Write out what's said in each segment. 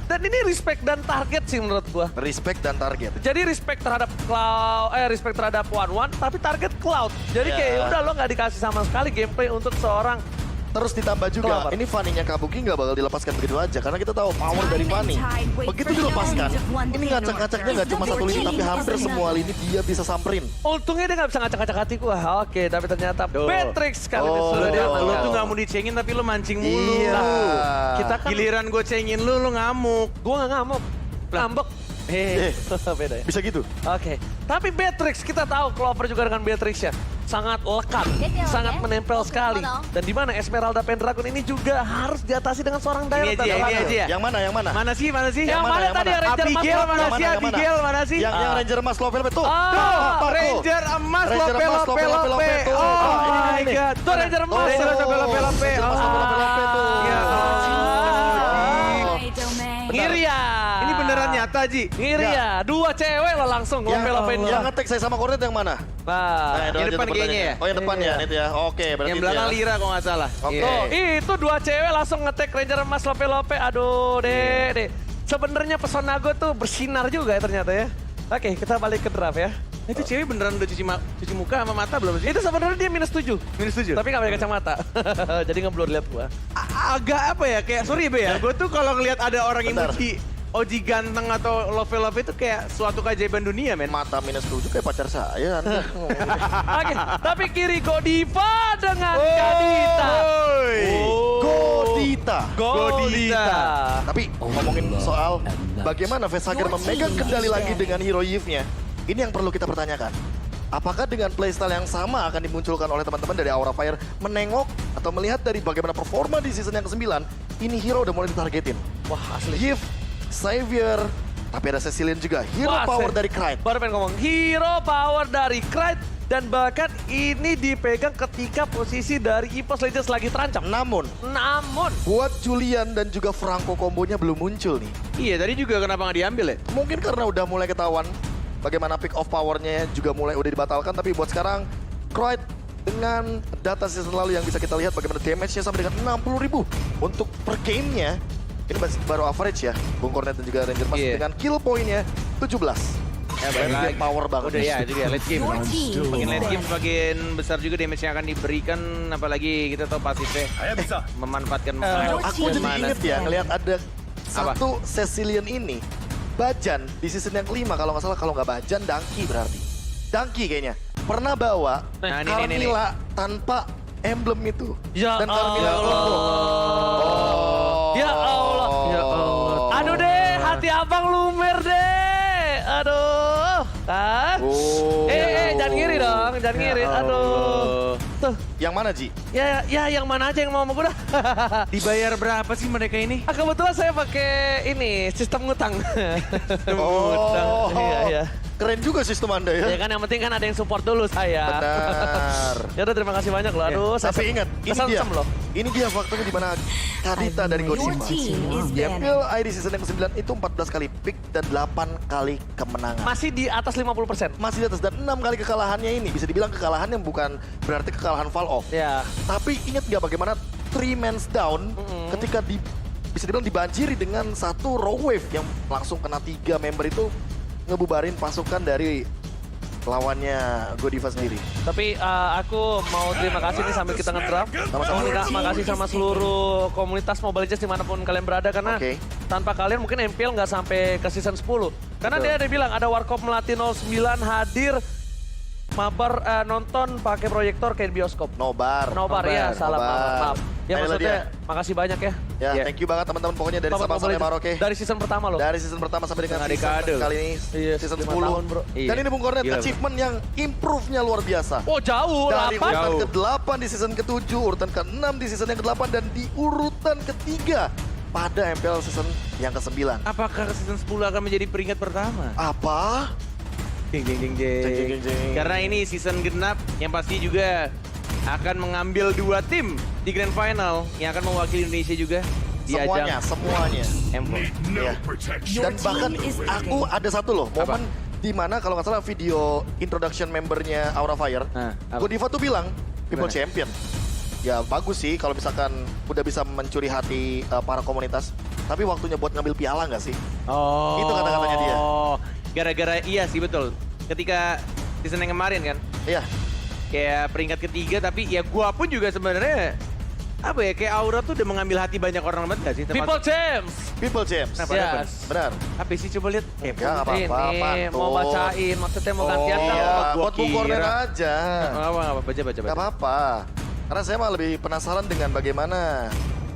Dan ini respect dan target sih menurut gua. Respect dan target. Jadi respect terhadap Cloud, respect terhadap One, tapi target Cloud. Jadi kayak udah lo nggak dikasih sama sekali gameplay untuk seorang. Terus ditambah juga, Clover. ini Fanny-nya Kabuki nggak bakal dilepaskan begitu aja. Karena kita tahu power dari Fanny. Begitu dilepaskan, ini ngacak-ngacaknya nggak cuma satu lini, tapi hampir semua lini dia bisa samperin. Untungnya dia nggak bisa ngacak-ngacak hati gua. Oke, tapi ternyata Beatrix kali ini Oh, sudah dia Lu tuh gak mau dicengin tapi lu mancing mulu. Iya. Kita kan, Giliran gue cengin lu ngamuk. gua nggak ngamuk, ngambek. Beda ya. Bisa gitu. Oke, tapi Beatrix kita tahu Clover juga dengan Beatrix ya sangat lekat, sangat menempel sekali. Dan di mana Esmeralda Pendragon ini juga harus diatasi dengan seorang Ini Direct. aja, ini aja ya. Yang mana, yang mana? Mana sih, mana sih? Yang mana tadi ya, Ranger Abigail Mas mana Lopez? sih, Yang mana? Abigail mana sih? Yang Ranger emas Lope tuh. Tuh, Ranger emas Ranger Lope emas, Lope Lope, Lope. tuh. Oh my Ini. god. Tuh Ranger emas. Ranger Lope Lope Lope. Ranger emas, Lope Lope tuh. Ya. Ngiri ya. Ini beneran nyata, Ji. Ngiri ya. Dua cewek lo langsung ngomel-ngomel. Yang ngetek saya sama Cornet yang mana? Nah, itu yang aja depan tuh kayaknya pertanyaannya. ya? Oh yang depan ya, Nit ya. Oke, berarti Yang itu belakang ya. Lira kalau nggak salah. Oke. Iya. tuh, itu dua cewek langsung ngetek Ranger emas Lope. Aduh, deh. Sebenarnya pesona gue tuh bersinar juga ya ternyata ya. Oke, kita balik ke draft ya. Itu cewek beneran udah cuci muka sama mata belum sih? Itu sebenarnya dia -7. -7. Tapi nggak pakai kacamata. Jadi ngeblur lihat gua. Agak apa ya, kayak sorry Be ya, gue tuh kalau ngeliat ada orang yang Bentar. muji Oji ganteng atau Love itu kayak suatu keajaiban dunia, men. Mata -7 kayak pacar saya. Anda. Oke, tapi kiri Godiva dengan Kadita. Godita. Godita. Tapi ngomongin soal bagaimana Vestager memegang kendali lagi dengan hero Yves-nya, ini yang perlu kita pertanyakan. Apakah dengan playstyle yang sama akan dimunculkan oleh teman-teman dari Aura Fire menengok atau melihat dari bagaimana performa di season yang ke-9, ini hero udah mulai ditargetin. Wah, asli. Yves, Xavier, tapi ada Cecilian juga. Hero Wah, power dari Kryt. Baru pengen ngomong hero power dari Kryt dan bahkan ini dipegang ketika posisi dari EVOS Legends lagi terancam. Namun, buat Julian dan juga Franco kombonya belum muncul nih. Iya, tadi juga kenapa nggak diambil ya? Mungkin karena udah mulai ketahuan bagaimana pick off powernya juga mulai udah dibatalkan. Tapi buat sekarang, Kryt dengan data season lalu yang bisa kita lihat bagaimana damage-nya sampai dengan 60.000 untuk per game-nya. Ini baru average ya, Bung Cornet dan juga Ranger Mas dengan kill point-nya 17. Ya, Late game power banget. Udah ya, jadi late game. Semakin late game semakin besar juga damage yang akan diberikan, apalagi kita tahu pasifnya memanfaatkan Aku jadi mana. inget ya, ngelihat ada satu Cecilian ini. Bajan di season yang kelima kalau nggak salah, kalau nggak Bajan, Dangki berarti. Dangki kayaknya. Pernah bawa Nah, ini. Carmilla tanpa emblem itu. Ya Dan Carmilla Ya Allah. Ya Allah. Aduh deh, hati abang lumer deh. Aduh. Kan? Jangan ngiri dong, jangan ngiri. Aduh. Tuh, Yang mana, Ji? ya yang mana aja yang mau sama gue dah. Dibayar berapa sih mereka ini? Kebetulan saya pakai ini, sistem ngutang. Oh, Iya. keren juga sistem Anda ya. Ya kan yang penting kan ada yang support dulu saya. Benar. Ya udah terima kasih banyak loh. Aduh, saya Tapi ingat, kesengsem loh. ini dia faktornya di mana Kadita dari Godiva. Diambil ID season yang ke-9 itu 14 kali pick dan 8 kali kemenangan. Masih di atas 50%. Masih di atas, dan 6 kali kekalahannya ini. Bisa dibilang kekalahan yang bukan berarti kekalahan fall off. Ya. Tapi ingat nggak bagaimana 3 mans down ketika bisa dibilang dibanjiri dengan satu raw wave yang langsung kena 3 member itu ngebubarin pasukan dari lawannya Godiva sendiri. Tapi aku mau terima kasih nih sambil kita nge-draft. Sama-sama. Terima kasih sama seluruh komunitas Mobile Legends dimanapun kalian berada. Karena Oke. tanpa kalian mungkin MPL nggak sampai ke season 10. Karena Betul. dia ada bilang ada Warkop Melati 09 hadir. Mabar nonton pakai proyektor kayak di bioskop. Nobar. Ya, salah maaf. Ya Ayolah maksudnya dia. makasih banyak ya. Ya, Ya. thank you banget teman-teman pokoknya dari Sobat Sabang Mobile sampai Legends. Merauke. Dari season pertama loh. Dari season pertama sampai dengan Setengah season dekade. kali ini, Iya, season 5 10. tahun, bro. Iya. Dan ini Bung Cornet, Gila, bro. achievement yang improve-nya luar biasa. Oh jauh, Dari 8. urutan Jauh. ke-8 di season ke-7, urutan ke-6 di season yang ke-8, dan di urutan ke-3 pada MPL season yang ke-9. Apakah season 10 akan menjadi peringkat pertama? Apa? Jeng. Jeng, jeng, jeng. Karena ini season genap yang pasti juga akan mengambil 2 tim di Grand Final yang akan mewakili Indonesia juga di Semuanya, ajang semuanya. M4. Ya. Dan bahkan aku ada satu loh, momen di mana kalau nggak salah video introduction membernya Aura Fire, Apa? Godiva tuh bilang, People Gimana? Champion. Ya bagus sih kalau misalkan udah bisa mencuri hati para komunitas. tapi waktunya buat ngambil piala nggak sih? Oh. Itu kata-katanya dia. Gara-gara iya sih betul. Ketika season yang kemarin kan, Iya, kayak peringkat ketiga tapi ya gua pun juga sebenarnya apa ya kayak Aura tuh udah mengambil hati banyak orang banget gak sih? People James. People James. Kenapa? Yes. Benar. Apa sih coba lihat? Ya nggak apa-apa, Ini pantun. mau bacain, maksudnya mau gantian kan? Iya, gua buat Bung Corner kira. aja. Apa baca. Gak apa-apa. Karena saya mah lebih penasaran dengan bagaimana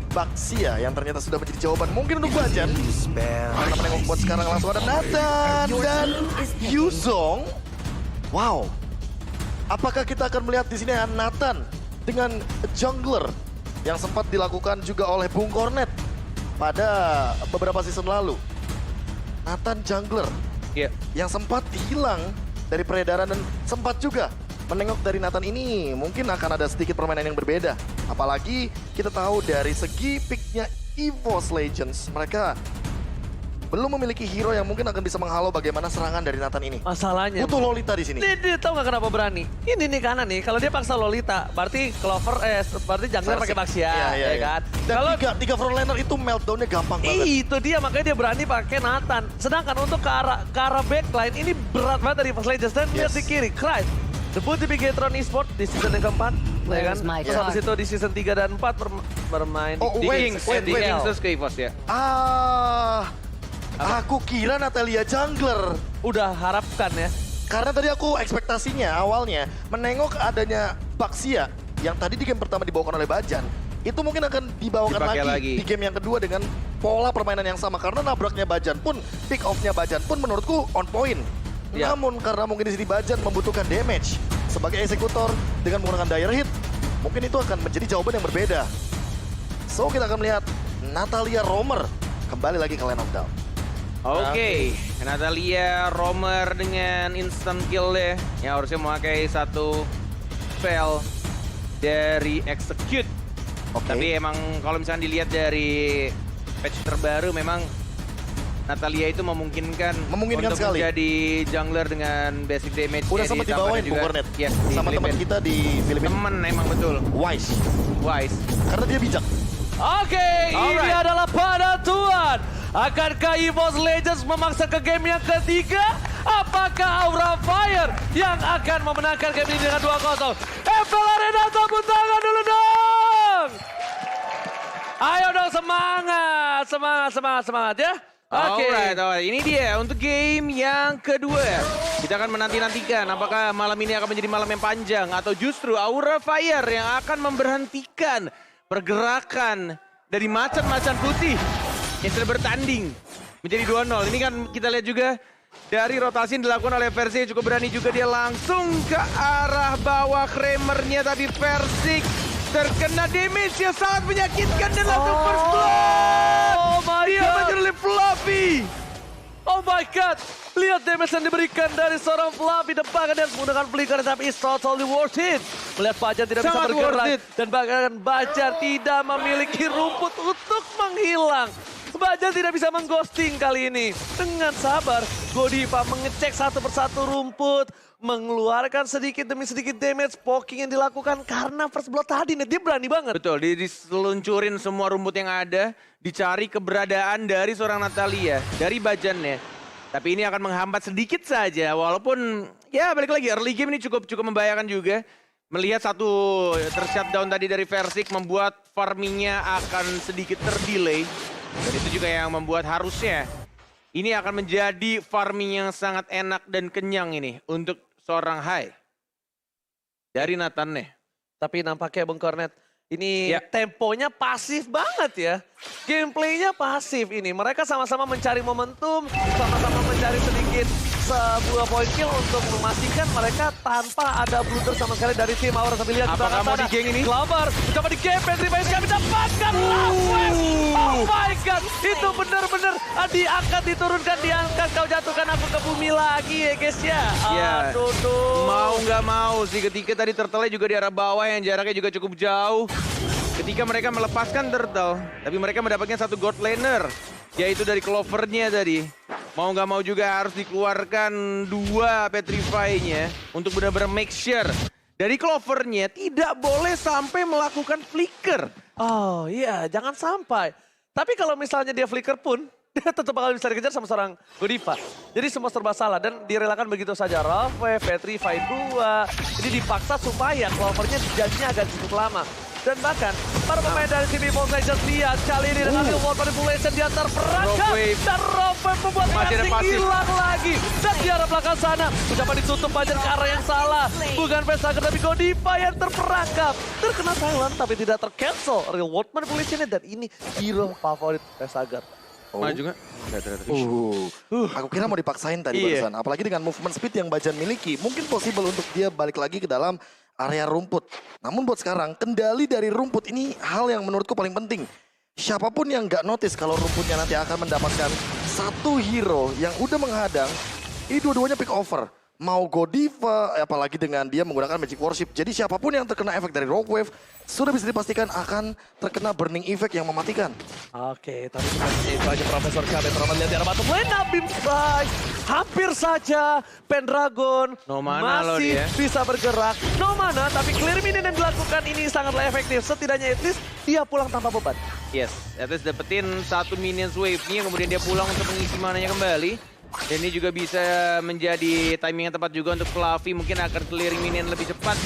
Baxia yang ternyata sudah menjadi jawaban mungkin untuk Bajan. Karena menengok buat sekarang langsung ada Nathan dan Yuzong. Wow. Apakah kita akan melihat di sini ada Nathan dengan jungler yang sempat dilakukan juga oleh Bung Cornet pada beberapa season lalu. Nathan jungler Iya. yang sempat hilang dari peredaran dan sempat juga menengok dari Nathan ini mungkin akan ada sedikit permainan yang berbeda. Apalagi kita tahu dari segi picknya EVOS Legends, mereka belum memiliki hero yang mungkin akan bisa menghalau bagaimana serangan dari Nathan ini. Masalahnya. Butuh Lolita di sini. Dia tahu nggak kenapa berani? Ini nih kanan nih, kalau dia paksa Lolita, berarti Clover, berarti jungler pakai Baxia, Iya, ya kan? Dan Kalau tiga frontliner itu meltdownnya gampang banget. itu dia, makanya dia berani pakai Nathan. Sedangkan untuk ke arah backline, ini berat banget dari First Legends. Dan lihat di kiri, Cryde. Debut di Bigetron Esports di season yang keempat, ya kan? Terus habis itu di season 3 dan 4 bermain Oh, di wait, Kings, wait, MDL. wait. Kings terus ke EVOS ya. Aku kira Natalia jungler. Udah harapkan ya. Karena tadi aku ekspektasinya awalnya menengok adanya Baxia yang tadi di game pertama dibawakan oleh Bajan. Itu mungkin akan dibawakan Dipakai lagi lagi. di game yang kedua dengan pola permainan yang sama. Karena nabraknya Bajan pun, pick off-nya Bajan pun menurutku on point. Ya. Namun karena mungkin di sini Bajan membutuhkan damage sebagai eksekutor dengan menggunakan dire hit, mungkin itu akan menjadi jawaban yang berbeda. So kita akan melihat Natalia Romer kembali lagi ke Lane of Down. Oke, Natalia Romer dengan instant kill deh. Yang harusnya memakai satu spell dari Execute. Oke. Tapi emang kalau misalnya dilihat dari patch terbaru memang Natalia itu memungkinkan untuk sekali. menjadi jungler dengan basic damage. Udah sempat dibawain Bung Cornet Yes, sama teman kita di Filipina. Temen emang betul. Wise. Wise. Karena dia bijak. Oke, ini Alright. adalah penentuan. Akankah EVOS Legends memaksa ke game yang ketiga? Apakah Aura Fire yang akan memenangkan game ini dengan 2-0? FL Arena tepuk tangan dulu dong! Ayo dong semangat ya. Oke. Alright. Ini dia untuk game yang kedua. Kita akan menanti-nantikan apakah malam ini akan menjadi malam yang panjang atau justru Aura Fire yang akan memberhentikan pergerakan dari macan-macan putih yang sudah bertanding menjadi 2-0. Ini kan kita lihat juga dari rotasi yang dilakukan oleh Versik cukup berani juga dia langsung ke arah bawah Kramernya, tapi Versik terkena damage yang sangat menyakitkan dan langsung first blood. Oh my Dia god. menjadi Fluffy. Oh my god. Lihat damage yang diberikan dari seorang Fluffy depan dan menggunakan flicker, tapi it's totally worth it. Melihat Bajan tidak bisa Sangat worth bergerak it. dan bahkan Bajan tidak memiliki rumput untuk menghilang. Bajan tidak bisa mengghosting kali ini. Dengan sabar, Godiva mengecek satu persatu rumput, mengeluarkan sedikit demi sedikit damage poking yang dilakukan karena first blood tadi. Dia berani banget. Betul, diseluncurin semua rumput yang ada, dicari keberadaan dari seorang Natalia, dari Bajannya. Tapi ini akan menghambat sedikit saja, walaupun ya balik lagi early game ini cukup membahayakan juga. Melihat satu tershutdown tadi dari Versik membuat farmingnya akan sedikit terdelay. Dan itu juga yang membuat harusnya ini akan menjadi farming yang sangat enak dan kenyang ini untuk seorang Hai. Dari Nathan nih. Tapi nampaknya Bung Cornet, ini Ya. temponya pasif banget ya. Gameplaynya pasif ini. Mereka sama-sama mencari momentum, sama-sama mencari sedikit sebuah point kill untuk memastikan mereka tanpa ada blunder sama sekali dari tim Aura. Sambil lihat Apakah mau di geng ini? Clover mencoba di game, Petrify kami dapatkan Lawes. Oh my god, itu benar-benar diangkat, diturunkan, diangkat. Kau jatuhkan aku ke bumi lagi ya guys ya. Ya, Aduh, duh. mau nggak mau sih ketika tadi Turtle juga di arah bawah yang jaraknya juga cukup jauh. Ketika mereka melepaskan Turtle, tapi mereka mendapatkan satu God Laner, yaitu dari Clover-nya tadi. Mau nggak mau juga harus dikeluarkan dua Petrify-nya untuk benar-benar make sure dari Clover-nya tidak boleh sampai melakukan flicker. Oh iya, jangan sampai. Tapi kalau misalnya dia flicker pun, dia tetap bakal bisa dikejar sama seorang Godiva. Jadi semua serba salah dan direlakan begitu saja. Ralph, Petri, fight 2. Jadi dipaksa supaya Clovernya janjinya agak cukup lama. Dan bahkan para pemain dari tim Evolve Legends lihat kali ini dengan Real World Manipulation dia terperangkap. Dan Robert membuat Persik hilang lagi. Dan di arah belakang sana, ucapan ditutup Bajan ke arah yang salah. Bukan Vesager tapi Godiva yang terperangkap. Terkena silent tapi tidak tercancel Real World Manipulation dan ini hero favorit Vesager. Maju nggak? Nggak ternyata. Aku kira mau dipaksain tadi barusan. Apalagi dengan movement speed yang Bajan miliki. Mungkin possible untuk dia balik lagi ke dalam area rumput. Namun buat sekarang, kendali dari rumput ini hal yang menurutku paling penting. Siapapun yang nggak notice kalau rumputnya nanti akan mendapatkan satu hero yang udah menghadang, ini dua-duanya pick over. Mau Godiva, apalagi dengan dia menggunakan Magic Worship. Jadi siapapun yang terkena efek dari Rogue Wave, sudah bisa dipastikan akan terkena Burning Effect yang mematikan. Oke, tapi sebenarnya itu aja Profesor KB terlalu lihat di arah bottom lane. Beam Strike, hampir saja Pendragon No mana loh masih dia. bisa bergerak. No mana, tapi clear minion yang dilakukan ini sangatlah efektif. Setidaknya at least dia pulang tanpa beban. Yes, at least dapetin satu minions wave-nya, kemudian dia pulang untuk mengisi mananya kembali. Dan ini juga bisa menjadi timing yang tepat juga untuk Fluffy, mungkin akan clearing minion lebih cepat.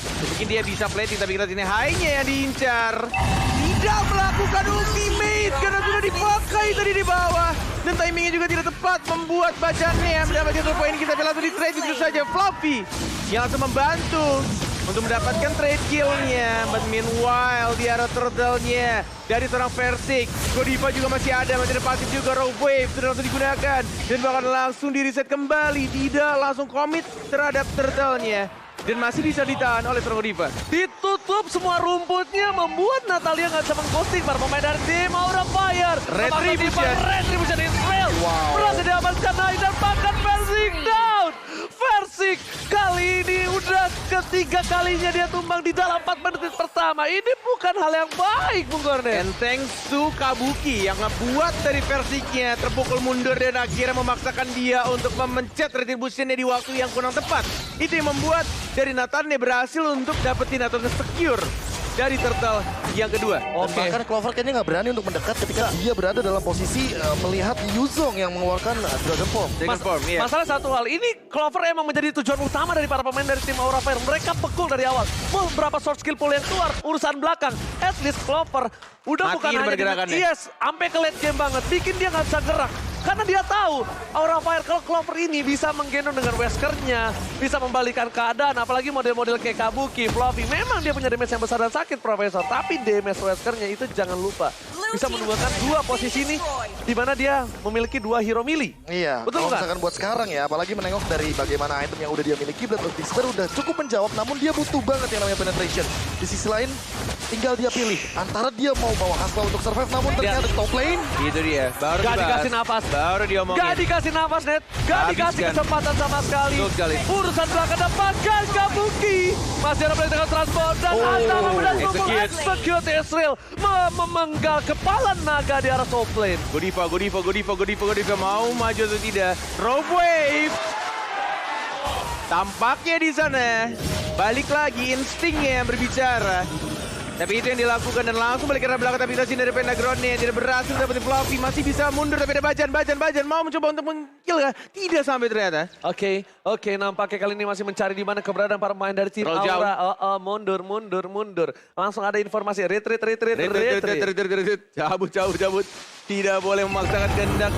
Mungkin dia bisa plating, tapi kita sini high-nya yang diincar. Tidak melakukan ultimate, karena sudah dipakai tadi di bawah. Dan timingnya juga tidak tepat, membuat bacannya mendapatkan 2 poin. Kita langsung di trade itu saja. Fluffy yang langsung membantu untuk mendapatkan trade kill-nya. But meanwhile, di arah turtle-nya dari seorang Persik. Godiva juga masih ada pasif juga. Rogue Wave sudah langsung digunakan. Dan bahkan langsung di-reset kembali. Tidak langsung commit terhadap turtle-nya. Dan masih bisa ditahan oleh seorang Godiva. Ditutup semua rumputnya membuat Natalia nggak bisa mengghosting para pemain dari tim Aura Fire. Retribution Israel. Berhasil diamankan naik dan bahkan Persik down. Persik kali ini udah ketiga kalinya dia tumbang di dalam 4 menit pertama. Ini bukan hal yang baik, Bung Gornet. And thanks to Kabuki yang ngebuat dari Persiknya terpukul mundur dan akhirnya memaksakan dia untuk memencet retributionnya di waktu yang kurang tepat. Itu yang membuat dari Nathannya berhasil untuk dapetin atau nge-secure dari turtle yang kedua. Bahkan Clover kayaknya nggak berani untuk mendekat ketika dia berada dalam posisi melihat Yuzong yang mengeluarkan Dragon Form. Iya. Masalah satu hal, ini Clover emang menjadi tujuan utama dari para pemain dari tim Aura Fire. Mereka pekul dari awal. Mau berapa short skill pull yang keluar, urusan belakang. At least Clover udah bukan hanya sampai ke late game banget, bikin dia nggak bisa gerak. Karena dia tahu Aura Fire kalau Clover ini bisa menggendong dengan Weskernya, bisa membalikan keadaan, apalagi model-model kayak Kabuki, Fluffy. Memang dia punya damage yang besar dan sakit, Profesor. Tapi damage Weskernya itu jangan lupa bisa menemukan 2 posisi ini di mana dia memiliki 2 hero melee. Iya, betul kalau kan? misalkan buat sekarang ya, apalagi menengok dari bagaimana item yang udah dia miliki, Blood of Disper udah cukup menjawab, namun dia butuh banget yang namanya penetration. Di sisi lain, tinggal dia pilih antara dia mau bawa Aspa untuk survive, namun ternyata top lane. Itu dia, baru Gak dikasih napas. Baru diomongin. Gak dikasih napas, Net. Gak dikasih kesempatan sama sekali. Urusan belakang dapatkan Kabuki. Masih ada play dengan transport dan Antara berhasil execute Israel. Memenggal kepala naga di arah top lane. Godiva mau maju atau tidak? Rogue Wave. Tampaknya di sana balik lagi instingnya yang berbicara. Tapi itu yang dilakukan dan langsung balik ke arah belakang, tapi kita dari Pentagonnya tidak berhasil dapetin Fluffy, masih bisa mundur tapi ada Bajan mau mencoba untuk meng-kill kah? Tidak sampai ternyata. Oke, nampaknya kali ini masih mencari di mana keberadaan para pemain dari tim Aura. Mundur. Langsung ada informasi retreat. Cabut. Tidak boleh memaksakan kehendak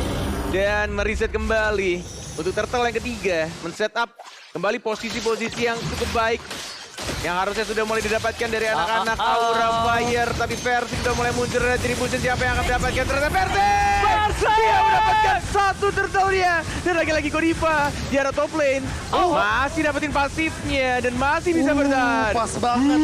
dan mereset kembali untuk turtle yang ketiga, men-setup kembali posisi-posisi yang cukup baik. Yang harusnya sudah mulai didapatkan dari anak-anak Aura Fire. Tapi Persik sudah mulai muncul retribution. Siapa yang akan mendapatkan? Ternyata Persik! Dia mendapatkan satu turtle-nya. Dan lagi-lagi Godiva di arah top lane. Masih dapetin pasifnya. Dan masih bisa bertahan. Pas banget.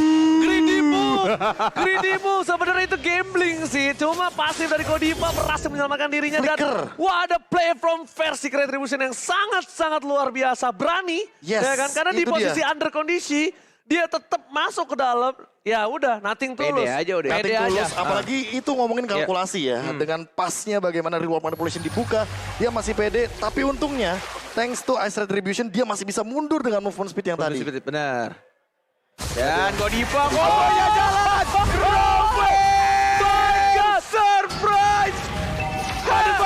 Greedy move. Sebenarnya itu gambling sih. Cuma pasif dari Godiva berhasil menyelamatkan dirinya. Dan ada play from Persik retribution yang sangat-sangat luar biasa. Berani. Yes, ya kan? Karena di posisi under kondisi. Dia tetap masuk ke dalam, ya udah nothing tulus. Pede aja udah. Nothing tulus, apalagi itu ngomongin kalkulasi ya. Dengan pasnya bagaimana reward manipulation dibuka, dia masih pede. Tapi untungnya, thanks to Ice Retribution, dia masih bisa mundur dengan movement speed yang tadi. Benar. Dan Godiva, kombonya jalan! Surprise!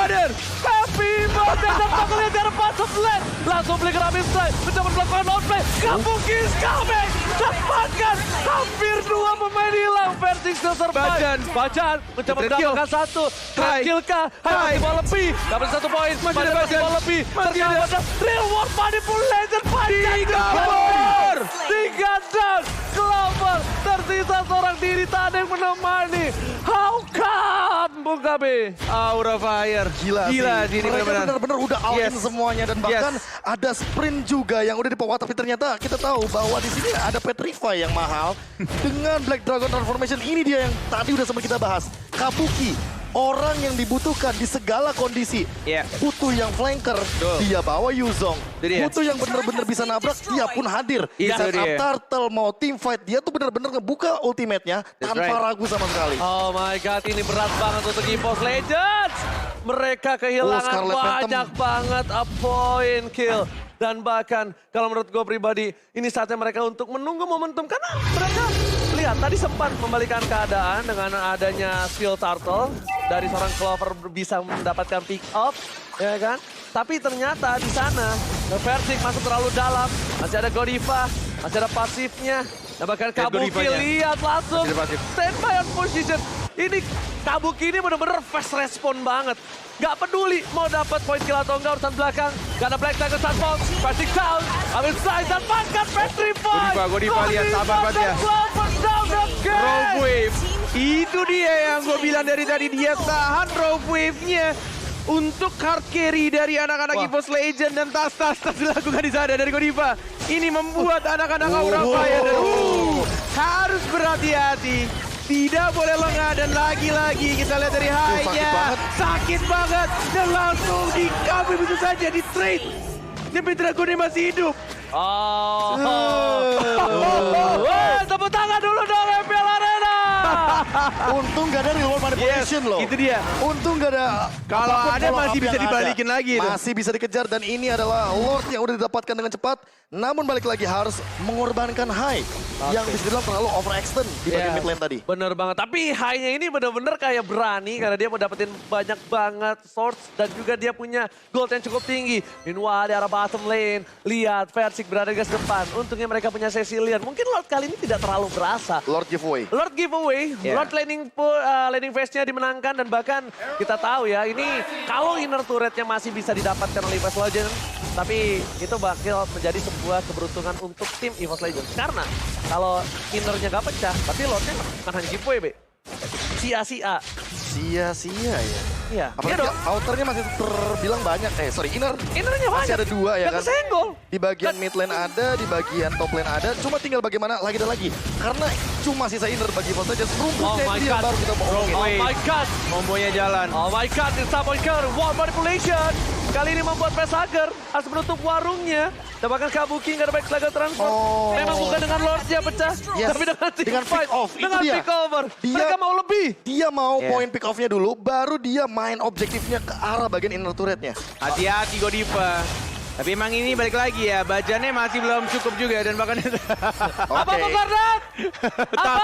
Mother. Happy birthday dan tackle dari bottom lane. Langsung beli Ramin Strike. Mencoba melakukan outplay. Kabuki is coming. Dapatkan hampir 2 pemain hilang. Versing still survive. Bajan mencoba Triple mendapatkan kill. 1. Kill kah? Masih mau lebih. Dapat 1 poin. Masih ada Bajan. mau lebih. Masih ada. Ternyata real world manipulation. Bajan 3 down. Clover tersisa seorang diri tak ada yang menemani. How come, Bung Gabi? Aura Fire. Gila sih ini Mereka benar-benar. benar-benar udah all in Yes. semuanya dan bahkan Yes. ada sprint juga yang udah dibawa, tapi ternyata kita tahu bahwa di sini ada Petrify yang mahal dengan Black Dragon Transformation. Ini dia yang tadi udah sempat kita bahas. Kabuki, orang yang dibutuhkan di segala kondisi. Iya. Butuh yang flanker, Betul. dia bawa Yuzong. Itu dia. Butuh yang benar-benar bisa nabrak, dia pun hadir. Itu Saat dia. Turtle mau team fight, dia tuh benar-benar ngebuka ultimate-nya That's tanpa right. ragu sama sekali. Oh my god, ini berat banget untuk EVOS Legends. Mereka kehilangan Scarlet Phantom. banyak banget a point kill. Dan bahkan kalau menurut gue pribadi, ini saatnya mereka untuk menunggu momentum. Karena mereka, lihat tadi sempat membalikan keadaan dengan adanya skill Turtle. Dari seorang Clover bisa mendapatkan pick up, ya kan? Tapi ternyata di sana, Versing masuk terlalu dalam. Masih ada Godiva, masih ada pasifnya. Dan bahkan Kabuki Godivanya. lihat langsung Masih ada pasif. standby on position. Ini Kabuki ini bener-bener fast respon banget. Gak peduli mau dapat poin kill atau enggak urusan belakang. Gak ada Black Tiger Sunfall, passing down. Ambil side dan makan Petrify. Godiva lihat, sabar banget ya. Down the game. Rogue Wave. Itu dia yang gue bilang dari tadi. Dia tahan Rogue Wave-nya. Untuk hard carry dari anak-anak Wah. EVOS Legend dan tas-tas dilakukan di sana dari Godiva. Ini membuat anak-anak Aura Fire dan harus berhati-hati. Tidak boleh lengah dan lagi-lagi kita lihat dari high-nya. banget. Sakit banget dan langsung dikabur begitu saja di trade. Tapi Dragonnya masih hidup. Oh. Wah, tepuk tangan dulu dong MPL Arena. Untung gak ada reward manipulation loh. Itu dia. Untung gak ada. Kalau apapun ada follow masih up bisa yang dibalikin ada. lagi itu. Masih bisa dikejar dan ini adalah Lord yang udah didapatkan dengan cepat. Namun balik lagi harus mengorbankan High. Yang bisa dibilang terlalu overextend di bagian Iya, mid lane tadi. Bener banget. Tapi high-nya ini bener-bener kayak berani karena dia mau dapetin banyak banget swords dan juga dia punya gold yang cukup tinggi. Meanwhile di arah bottom lane, lihat Versing berada di garis depan. Untungnya mereka punya Cecilian. Mungkin Lord kali ini tidak terlalu berasa. Lord giveaway. Lord giveaway, Yeah. Lord landing phase-nya dimenangkan dan bahkan kita tahu ya ini kalau inner turret-nya masih bisa didapatkan oleh EVOS Legends, tapi itu bakal menjadi sebuah keberuntungan untuk tim EVOS Legends. Karena kalau innernya gak pecah, tapi Lord-nya bukan hanya giveaway, Be. Sia-sia. Sia-sia ya. Iya, Apalagi iya dong. outernya masih terbilang banyak. Inner. Innernya banyak. Masih ada 2 ya Gak kan. kesenggol. Di bagian mid lane ada, di bagian top lane ada. Cuma tinggal bagaimana lagi dan lagi. Karena cuma sisa inner bagi EVOS Legends. Oh Rumputnya my itu yang God. baru kita mau omongin. Oh my god. Kombonya jalan. Oh my god, it's a point counter. Wall manipulation. Kali ini membuat Pesager harus menutup warungnya. Dan bahkan Kabuki nggak ada back Slayer transfer. Oh. Memang bukan dengan Lordnya pecah, Yes. tapi dengan team Dengan fight. pick off, itu Dengan dia. pick over. Dia- Mereka mau lebih. Dia mau Yeah. poin pick off-nya dulu, baru dia main objektifnya ke arah bagian inner turret-nya. Hati-hati Godiva. Tapi emang ini balik lagi ya, bajannya masih belum cukup juga dan bahkan Apa Bung Kardat? Apa?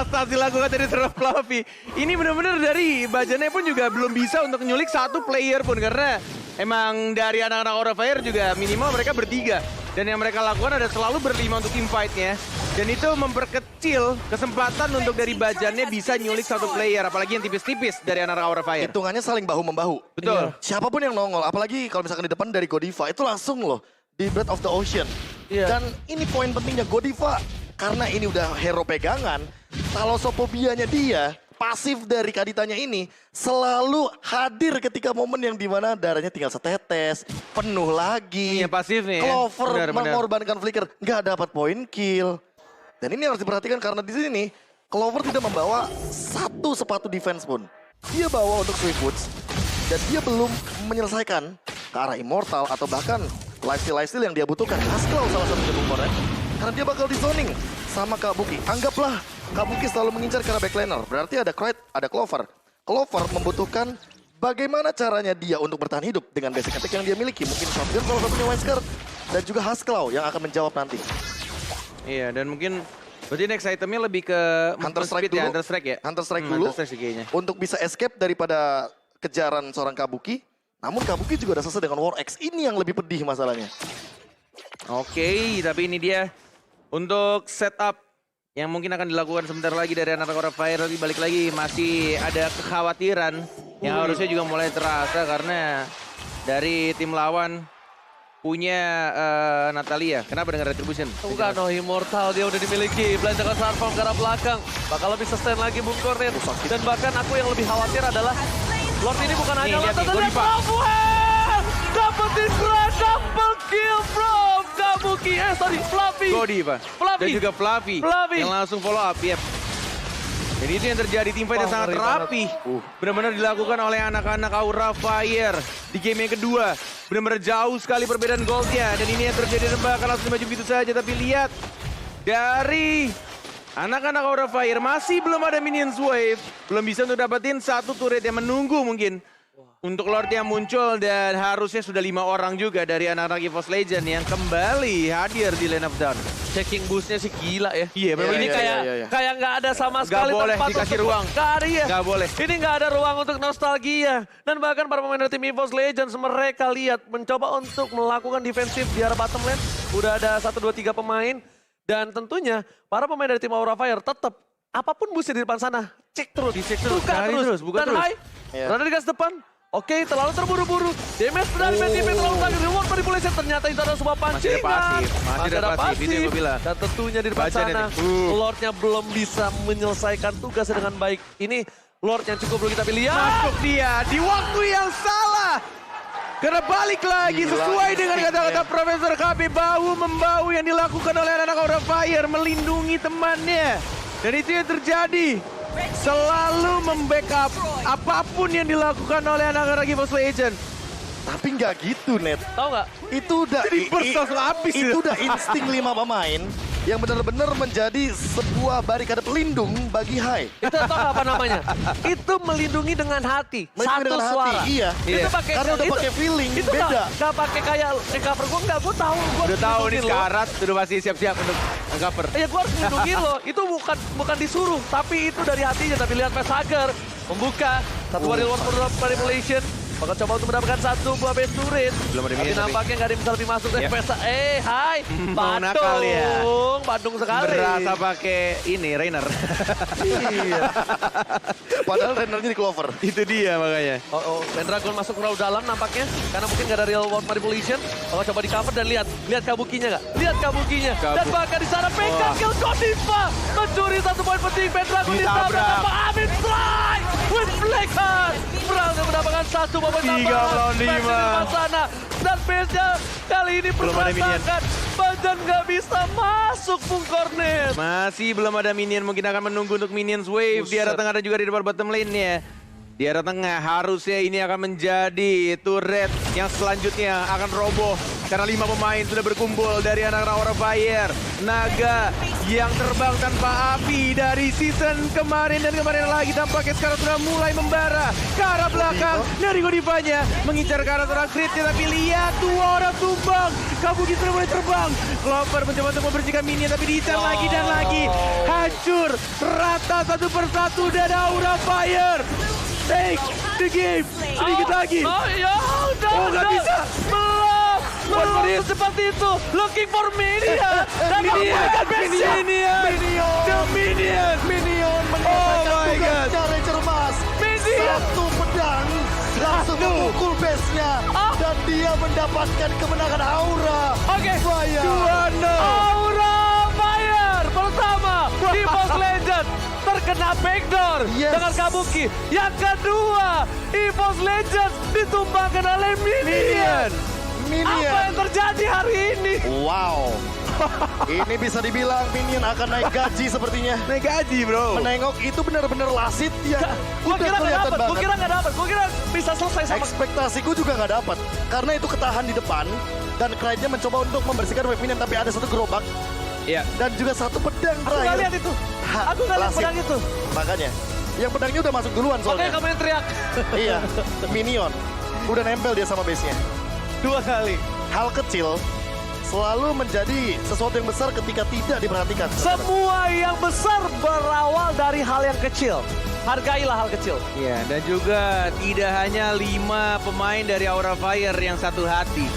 tas dilakukan dari seorang Fluffy. Ini benar-benar dari bajannya pun juga belum bisa untuk nyulik satu player pun karena emang dari anak-anak Aura Fire juga minimal mereka bertiga. Dan yang mereka lakukan ada selalu berlima untuk team fight-nya. Dan itu memperkecil kesempatan untuk dari bajannya bisa nyulik satu player. Apalagi yang tipis-tipis dari anak-anak Aura Fire. Hitungannya saling bahu-membahu. Betul. Siapapun yang nongol, apalagi kalau misalkan di depan dari Godiva, itu langsung loh di Breath of the Ocean. Iya. Dan ini poin pentingnya Godiva, karena ini udah hero pegangan, talasophobianya dia, pasif dari Kaditanya ini, selalu hadir ketika momen yang dimana darahnya tinggal setetes, penuh lagi. Iya, pasif nih ya. Clover Benar, benar. mengorbankan flicker, nggak dapat poin kill. Dan ini harus diperhatikan karena di sini Clover tidak membawa satu sepatu defense pun. Dia bawa untuk Swiftwoods dan dia belum menyelesaikan ke arah Immortal atau bahkan lifesteal yang dia butuhkan. Haskell salah satu jebuk karena dia bakal di zoning sama Kabuki. Anggaplah Kabuki selalu mengincar ke arah backlaner. Berarti ada Croyd, ada Clover. Clover membutuhkan bagaimana caranya dia untuk bertahan hidup dengan basic attack yang dia miliki. Mungkin shotgun salah satunya Wesker dan juga Haskell yang akan menjawab nanti. Iya, dan mungkin berarti next itemnya lebih ke Hunter movement Strike speed ya, dulu. Hunter Strike ya? Hunter Strike dulu. Hunter Strike sih kayaknya. Untuk bisa escape daripada kejaran seorang Kabuki. Namun Kabuki juga udah selesai dengan War X. Ini yang lebih pedih masalahnya. Oke, tapi ini dia untuk setup yang mungkin akan dilakukan sebentar lagi dari anak Aura Fire. Tapi balik lagi masih ada kekhawatiran yang harusnya juga mulai terasa karena dari tim lawan punya Natalia. Kenapa dengan Retribution? Bukan, no Immortal dia udah dimiliki. Belanjakan Sarfam ke arah belakang. Bakal lebih sustain lagi Bung Cornet. Dan bahkan aku yang lebih khawatir adalah Lord ini bukan hanya lihat nih, Lord, tapi Godiva. Rafael! Dapetin grand double kill from Kabuki. Fluffy. Godiva. Fluffy. Dan juga Fluffy. Fluffy. Yang langsung follow up. Yep. Jadi itu yang terjadi, tim fight yang Oh, sangat ngeri banget. rapi. Benar-benar dilakukan oleh anak-anak Aura Fire. Di game yang kedua, benar-benar jauh sekali perbedaan goldnya. Dan ini yang terjadi, dan bakal langsung maju begitu saja. Tapi lihat, dari anak-anak Aura Fire masih belum ada minions wave. Belum bisa untuk dapetin satu turret yang menunggu mungkin. Untuk Lord yang muncul, dan harusnya sudah 5 orang juga dari anak-anak EVOS Legend yang kembali hadir di Lane of Dawn. Checking boostnya sih gila ya. Iya, memang Ini iya, kayak iya. kayak nggak ada sama Nggak sekali boleh tempat dikasih untuk ruang. berkarya. Nggak boleh. Ini nggak ada ruang untuk nostalgia. Dan bahkan para pemain dari tim EVOS Legends mereka lihat mencoba untuk melakukan defensif di arah bottom lane. Udah ada 1, 2, 3 pemain. Dan tentunya para pemain dari tim Aura Fire tetap apapun boostnya di depan sana. Cek terus, Dicek terus, buka cari terus, buka Dan terus. high, Iya. berada di gas depan. Oke, terlalu terburu-buru. Damage dari main teammate terlalu tinggi. Reward manipulation ternyata itu adalah sebuah Masih ada pancingan. pasif, masih ada pasif. Itu yang gue bilang. Dan tentunya di depan Baca sana, nih. Lordnya belum bisa menyelesaikan tugasnya dengan baik. Ini Lord yang cukup belum kita pilih. Ya, Masuk dia di waktu yang salah. Karena balik lagi Gila, sesuai dengan instingnya. kata-kata Profesor KB, bahu-membahu yang dilakukan oleh anak Aura Fire melindungi temannya. Dan itu yang terjadi. Selalu membackup apapun yang dilakukan oleh anak-anak EVOS Legend. Tapi nggak gitu, Net. tahu nggak? Itu udah Jadi burst langsung habis itu udah insting 5 pemain yang benar-benar menjadi sebuah barikade pelindung bagi Hai. Itu tahu nggak apa namanya? Itu melindungi dengan hati. Melindungi Satu dengan hati, suara. iya. Itu pakai Karena udah pakai feeling, itu beda. Nggak pakai kayak cover gue nggak. Gue tahu. Gue Udah tahu nih lo. sekarat, udah pasti siap-siap untuk cover. Ya gue harus melindungi lo. Itu bukan disuruh, tapi itu dari hatinya. Tapi lihat Pesager membuka satu warrior for manipulation. Bakal coba untuk mendapatkan satu buah base turret. Belum ada Tapi minion, tapi. nampaknya nggak ada yang bisa lebih masuk dari Yep. Pesa. Hai, Mau nakal ya. Badung sekali. Berasa pakai ini, Rainer. Iya. Padahal rendernya di Clover. Itu dia makanya. Oh, Pendragon masuk terlalu dalam nampaknya. Karena mungkin nggak ada real world manipulation. Bakal coba di cover dan lihat Kabukinya nggak? Lihat Kabukinya. Dan bahkan di sana PK Wah. kill Godiva. Mencuri 1 poin penting. Pendragon Ditabrak. ditabrak sama Amin Fly. With Black Heart. Berhasil mendapatkan 1 poin 3 lawan 5. sana. Dan base-nya kali ini Belum ada minion. berantakan. Bajan nggak bisa masuk Bung Cornet. Masih belum ada minion, mungkin akan menunggu untuk minions wave di arah Buset. tengah dan juga di depan bottom lane-nya. Di arah tengah harusnya ini akan menjadi turret yang selanjutnya akan roboh. Karena 5 pemain sudah berkumpul dari anak-anak Aura Fire. Naga yang terbang tanpa api dari season kemarin dan kemarin lagi tampaknya sekarang sudah mulai membara ke arah belakang dari Godivanya. Mengincar ke arah seorang crit-nya, tapi lihat 2 orang tumbang. Kabuki sudah mulai terbang. Clover mencoba untuk membersihkan minion tapi diincar lagi dan lagi. Hancur rata satu persatu dan Aura Fire take the game. Sedikit lagi. Oh ya udah. Oh, nggak bisa. Belum seperti itu. Looking for minion. Dan Minion Oh menyelesaikan my God. tugas secara cermas. Satu pedang langsung memukul base-nya. Dan dia mendapatkan kemenangan Aura. Oke. Fire. 2-0. Aura Fire pertama EVOS Legend terkena backdoor Yes. dengan Kabuki. Yang kedua EVOS Legend ditumbangkan oleh Minion. Apa yang terjadi hari ini? Wow. Ini bisa dibilang Minion akan naik gaji sepertinya. Naik gaji bro. Menengok itu benar-benar lasit ya. Gue Udah kira nggak kelihatan dapat. Gue banget. kira nggak dapat. Gue kira bisa selesai sama. Ekspektasiku juga nggak dapat. Karena itu ketahan di depan. Dan Clyde-nya mencoba untuk membersihkan wave minion. Tapi ada satu gerobak. Iya. Dan juga satu pedang Aku nggak lihat terakhir. itu. Ha, Aku nggak lihat lasit. pedang itu. Makanya. Yang pedangnya udah masuk duluan Oke, soalnya. kamu yang teriak. Iya. Minion. Udah nempel dia sama base-nya. 2 kali. Hal kecil selalu menjadi sesuatu yang besar ketika tidak diperhatikan. Semua yang besar berawal dari hal yang kecil. Hargailah hal kecil. Iya, dan juga tidak hanya 5 pemain dari Aura Fire yang satu hati.